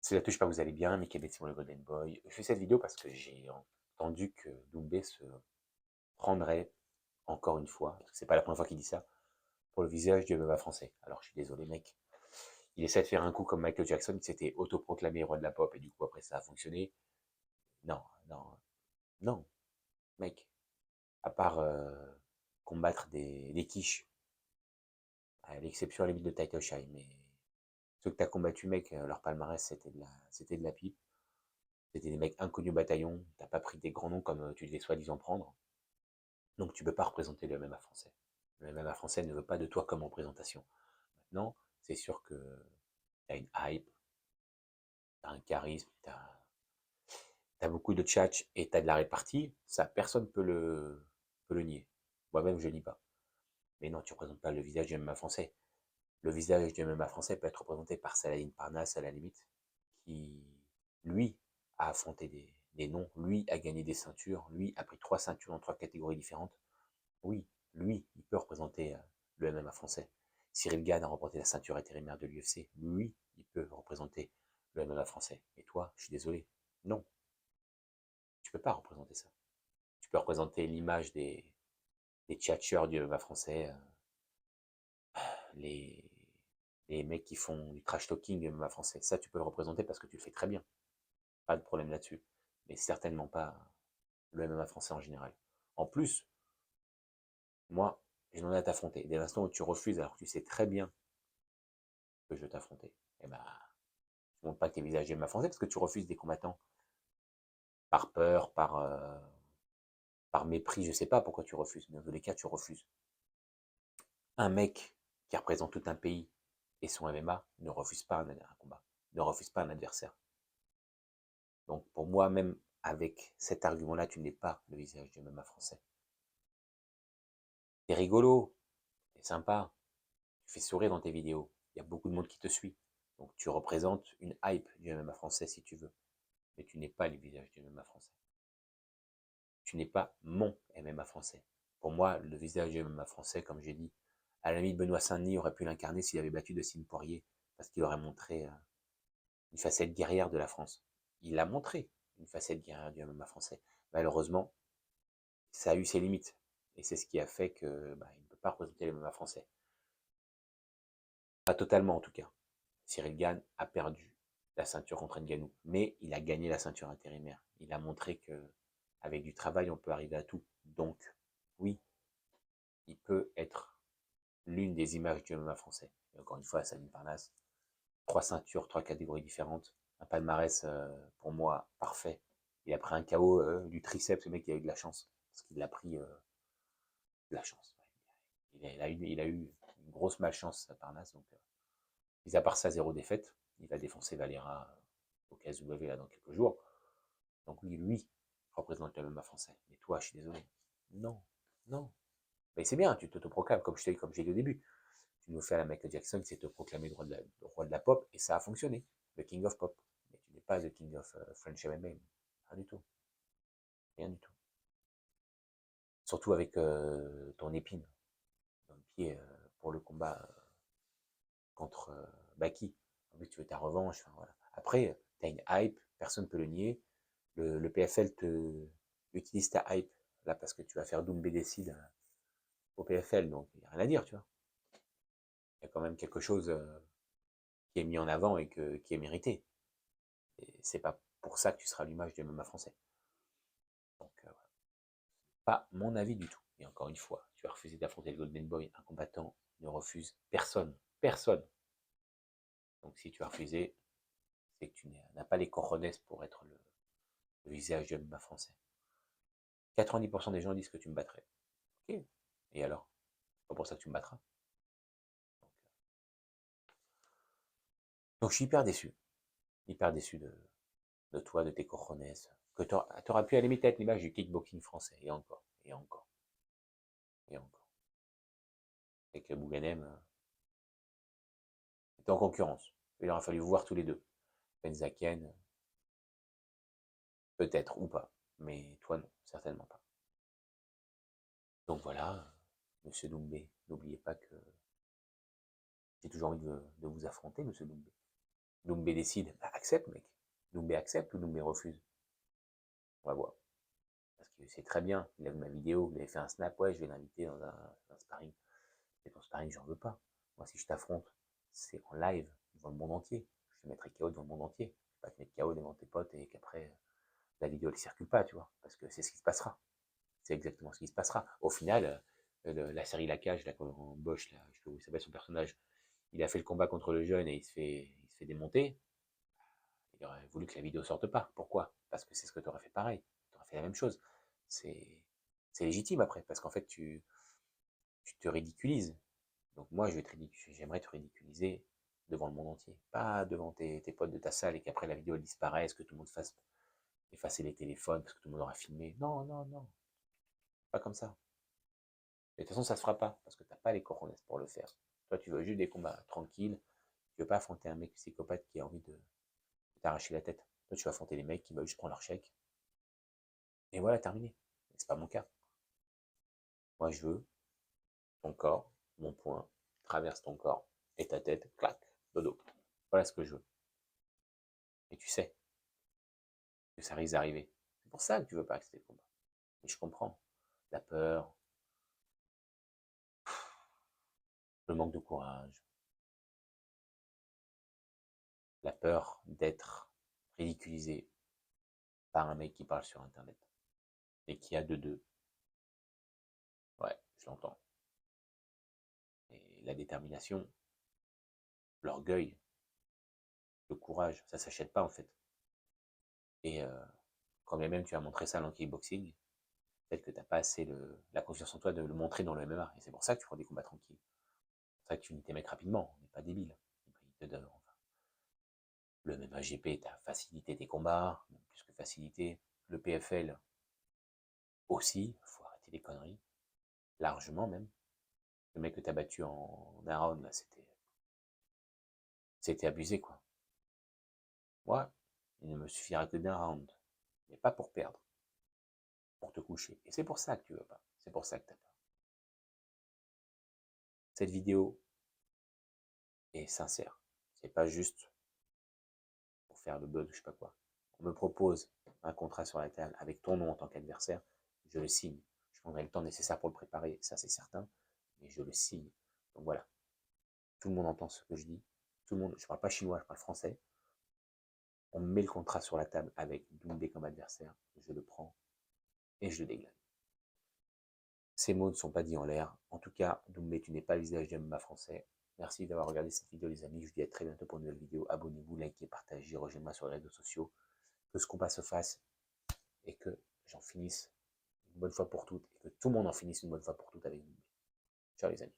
C'est la touche pas, vous allez bien, Michael Simon le Golden Boy. Je fais cette vidéo parce que j'ai entendu que Doumbé se prendrait, encore une fois, parce que c'est pas la première fois qu'il dit ça, pour le visage du MMA français. Alors je suis désolé mec, il essaie de faire un coup comme Michael Jackson qui s'était autoproclamé roi de la pop et du coup après ça a fonctionné. Non, non, non, mec, à part combattre des quiches, à l'exception à la limite de Title Shy, mais ceux que t'as combattu mec, leur palmarès c'était de la pipe. C'était des mecs inconnus au bataillon, t'as pas pris des grands noms comme tu devais soi-disant prendre, donc tu peux pas représenter le MMA français. Le MMA français ne veut pas de toi comme représentation. Maintenant, c'est sûr que t'as une hype, t'as un charisme, t'as beaucoup de tchatch et t'as de la répartie, ça personne peut le nier. Moi-même je lis pas. Mais non, tu représentes pas le visage du MMA français. Le visage du MMA français peut être représenté par Saladin Parnasse à la limite, qui, lui, a affronté des noms, lui a gagné des ceintures, lui a pris 3 ceintures dans 3 catégories différentes. Oui, lui, il peut représenter le MMA français. Cyril Gane a remporté la ceinture intérimaire de l'UFC. Lui, il peut représenter le MMA français. Et toi, je suis désolé, non, tu peux pas représenter ça. Tu peux représenter l'image des tchatcheurs du MMA français, les, les mecs qui font du trash talking du MMA français. Ça, tu peux le représenter parce que tu le fais très bien. Pas de problème là-dessus. Mais certainement pas le MMA français en général. En plus, moi, je n'en ai à t'affronter. Dès l'instant où tu refuses, alors que tu sais très bien que je vais t'affronter, eh ben, tu ne montres pas tes visages MMA français parce que tu refuses des combattants par peur, par mépris, je sais pas pourquoi tu refuses, mais dans tous les cas, tu refuses. Un mec qui représente tout un pays et son MMA ne refuse pas un combat, ne refuse pas un adversaire. Donc pour moi, même avec cet argument-là, tu n'es pas le visage du MMA français. T'es rigolo, t'es sympa, tu fais sourire dans tes vidéos, il y a beaucoup de monde qui te suit. Donc tu représentes une hype du MMA français si tu veux, mais tu n'es pas le visage du MMA français. Tu n'es pas mon MMA français. Pour moi, le visage du MMA français, comme j'ai dit, à la limite, Benoît Saint-Denis aurait pu l'incarner s'il avait battu Dustin Poirier, parce qu'il aurait montré une facette guerrière de la France. Il a montré une facette guerrière du MMA français. Malheureusement, ça a eu ses limites. Et c'est ce qui a fait que il ne peut pas représenter le MMA français. Pas totalement en tout cas. Cyril Gane a perdu la ceinture contre Ngannou, mais il a gagné la ceinture intérimaire. Il a montré que avec du travail, on peut arriver à tout. Donc, oui, il peut être l'une des images du MMA français. Et encore une fois, Salim Parnasse, 3 ceintures, 3 catégories différentes, un palmarès pour moi parfait. Il a pris un KO du triceps, le mec il a eu de la chance, parce qu'il a pris de la chance. Il a eu une grosse malchance, Parnasse, donc mis à part ça, 0 défaite. Il va défoncer Valera au KSW là, dans quelques jours. Donc oui, lui représente le MMA français. Mais toi, je suis désolé. Non, non. Mais c'est bien, tu t'autoproclames, comme j'ai dit au début. Tu nous fais à la Michael Jackson qui s'est proclamé le roi de la pop, et ça a fonctionné. Le King of Pop. Mais tu n'es pas le King of French MMA. Rien du tout. Rien du tout. Surtout avec ton épine dans le pied pour le combat contre Baki. En plus, tu veux ta revanche. Enfin, voilà. Après, tu as une hype, personne ne peut le nier. Le PFL utilise ta hype là parce que tu vas faire Doumbé décide au PFL, donc il n'y a rien à dire, tu vois. Il y a quand même quelque chose qui est mis en avant et qui est mérité. Et c'est pas pour ça que tu seras l'image du MMA français. Donc, voilà. Pas mon avis du tout. Et encore une fois, tu as refusé d'affronter le Golden Boy, un combattant ne refuse personne. Personne. Donc si tu as refusé, c'est que tu n'as pas les cojones pour être le visage du MMA français. 90% des gens disent que tu me battrais. Ok. Et alors? C'est pas pour ça que tu me battras. Donc je suis hyper déçu de toi, de tes cojones, que tu auras pu à la limite être l'image du kickboxing français, et encore, et encore, et encore. Et que Bouganem était en concurrence. Il aura fallu vous voir tous les deux. Benzaken, peut-être ou pas, mais toi non, certainement pas. Donc voilà, monsieur Doumbé, n'oubliez pas que j'ai toujours envie de vous affronter, monsieur Doumbé. Doumbé décide, bah, accepte, mec. Doumbé accepte ou Doumbé refuse? On va voir. Parce que c'est très bien, il a vu ma vidéo, il avait fait un snap, ouais, je vais l'inviter dans un sparring. Et ton sparring, j'en veux pas. Moi, si je t'affronte, c'est en live, devant le monde entier. Je te mettrai KO devant le monde entier. Je vais pas te mettre KO devant tes potes et qu'après, la vidéo ne circule pas, tu vois. Parce que c'est ce qui se passera. C'est exactement ce qui se passera. Au final, la série La Cage, là, quand Bosch, là, je sais pas où il s'appelle son personnage, il a fait le combat contre le jeune et il se fait démonter. Il aurait voulu que la vidéo sorte pas. Pourquoi? Parce que c'est ce que tu aurais fait pareil. Tu aurais fait la même chose. C'est c'est légitime après, parce qu'en fait, tu te ridiculises. Donc moi, j'aimerais te ridiculiser devant le monde entier. Pas devant tes potes de ta salle et qu'après la vidéo elle disparaisse, que tout le monde fasse effacer les téléphones parce que tout le monde aura filmé. Non, non, non. Pas comme ça. Et de toute façon, ça se fera pas parce que t'as pas les cojones pour le faire. Toi, tu veux juste des combats tranquilles. Tu veux pas affronter un mec psychopathe qui a envie de t'arracher la tête. Toi, tu vas affronter les mecs qui veulent juste prendre leur chèque. Et voilà, terminé. C'est pas mon cas. Moi, je veux ton corps, mon poing, traverse ton corps et ta tête, clac, dodo. Voilà ce que je veux. Et tu sais que ça risque d'arriver. C'est pour ça que tu veux pas accepter le combat. Et je comprends. La peur, le manque de courage, la peur d'être ridiculisé par un mec qui parle sur Internet et qui a de deux. Ouais, je l'entends. Et la détermination, l'orgueil, le courage, ça s'achète pas en fait. Et quand bien même tu as montré ça dans le kickboxing, peut-être que tu n'as pas assez la confiance en toi de le montrer dans le MMA. Et c'est pour ça que tu prends des combats tranquilles. C'est pour ça que tu nies tes mecs rapidement. On n'est pas débile. Enfin, le MMA GP, tu as facilité tes combats, même plus que facilité. Le PFL aussi, il faut arrêter les conneries. Largement même. Le mec que tu as battu en un round, là, c'était abusé, quoi. Moi, il ne me suffira que d'un round. Mais pas pour perdre, pour te coucher. Et c'est pour ça que tu veux pas. C'est pour ça que tu as peur. Cette vidéo est sincère. C'est pas juste pour faire le buzz ou je sais pas quoi. On me propose un contrat sur la table avec ton nom en tant qu'adversaire, je le signe. Je prendrai le temps nécessaire pour le préparer, ça c'est certain, mais je le signe. Donc voilà, tout le monde entend ce que je dis. Tout le monde, je parle pas chinois, je parle français. On met le contrat sur la table avec Doumbé comme adversaire, je le prends et je le déglingue. Ces mots ne sont pas dits en l'air. En tout cas, Doumbé, tu n'es pas le visage du MMA français. Merci d'avoir regardé cette vidéo les amis. Je vous dis à très bientôt pour une nouvelle vidéo. Abonnez-vous, likez, partagez, rejoignez-moi sur les réseaux sociaux. Que ce combat se fasse et que j'en finisse une bonne fois pour toutes et que tout le monde en finisse une bonne fois pour toutes avec Doumbé. Ciao les amis.